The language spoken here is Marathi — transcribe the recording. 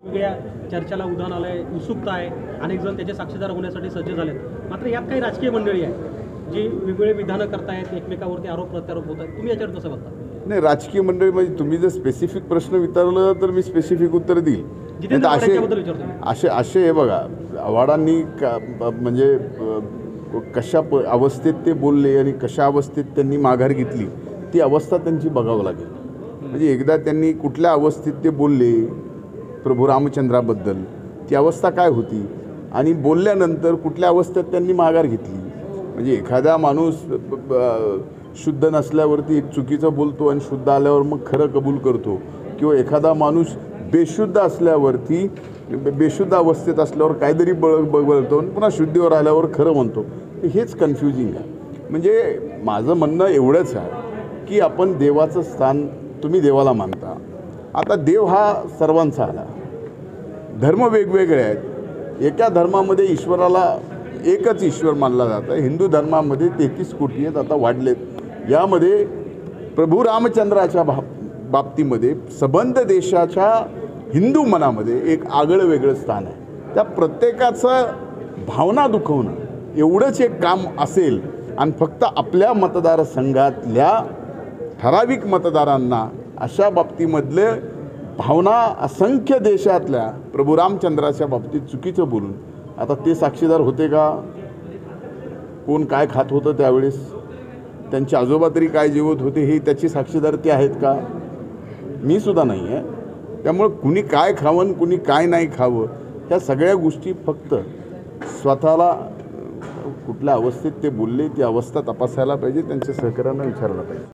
वेगळ्या चर्चेला उधाण आलंय, उत्सुकता आहे, अनेक जण त्याचे साक्षीदार होण्यासाठी सज्ज झालेत. मात्र यात काही राजकीय मंडळी आहे जी वेगवेगळे विधानं करतायत, एकमेकावरती आरोप प्रत्यारोप होत आहेत. तुम्ही याच्यावर कसं बघता? नाही, राजकीय मंडळी म्हणजे तुम्ही जर स्पेसिफिक प्रश्न विचारलं तर मी स्पेसिफिक उत्तर देईल. जितेंद्र आव्हाडांच्याबद्दल विचारतो. असे हे बघा, आव्हाडांनी म्हणजे कशा अवस्थेत ते बोलले आणि कशा अवस्थेत त्यांनी माघार घेतली ती अवस्था त्यांची बघावं लागेल. म्हणजे एकदा त्यांनी कुठल्या अवस्थेत ते बोलले प्रभू रामचंद्राबद्दल, ती अवस्था काय होती, आणि बोलल्यानंतर कुठल्या अवस्थेत त्यांनी माघार घेतली. म्हणजे एखादा माणूस शुद्ध नसल्यावरती एक चुकीचं बोलतो आणि शुद्ध आल्यावर मग खरं कबूल करतो, किंवा एखादा माणूस बेशुद्ध असल्यावरती बेशुद्ध अवस्थेत असल्यावर काहीतरी बोलतो आणि पुन्हा शुद्धीवर आल्यावर खरं म्हणतो. हेच कन्फ्युजिंग आहे. म्हणजे माझं म्हणणं एवढंच आहे की आपण देवाचं स्थान, तुम्ही देवाला मानता, आता देव हा सर्वांचा आला, धर्म वेगवेगळे आहेत. एका धर्मामध्ये ईश्वराला एकच ईश्वर मानला जातं. हिंदू धर्मामध्ये 33 कोटी आहेत, आता वाढलेत. यामध्ये प्रभू रामचंद्राच्या बाबतीमध्ये संबंध देशाच्या हिंदू मनामध्ये एक आगळं वेगळं स्थान आहे. त्या प्रत्येकाचं भावना दुखवणं एवढंच एक काम असेल, आणि फक्त आपल्या मतदारसंघातल्या ठराविक मतदारांना अशा बाबतीमधले भावना असंख्य देशातल्या प्रभू रामचंद्राच्या बाबतीत चुकीचं बोलून आता ते साक्षीदार होते का? कोण काय खात होतं त्यावेळेस, त्यांचे आजोबा तरी काय जेवत होते, हे त्याची साक्षीदार ते आहेत का? मी सुद्धा नाही आहे. त्यामुळं कुणी काय खावं कुणी काय नाही खावं, ह्या सगळ्या गोष्टी फक्त स्वतःला कुठल्या अवस्थेत ते बोलले ती अवस्था तपासायला पाहिजे, त्यांच्या सहकार्यांना विचारायला पाहिजे.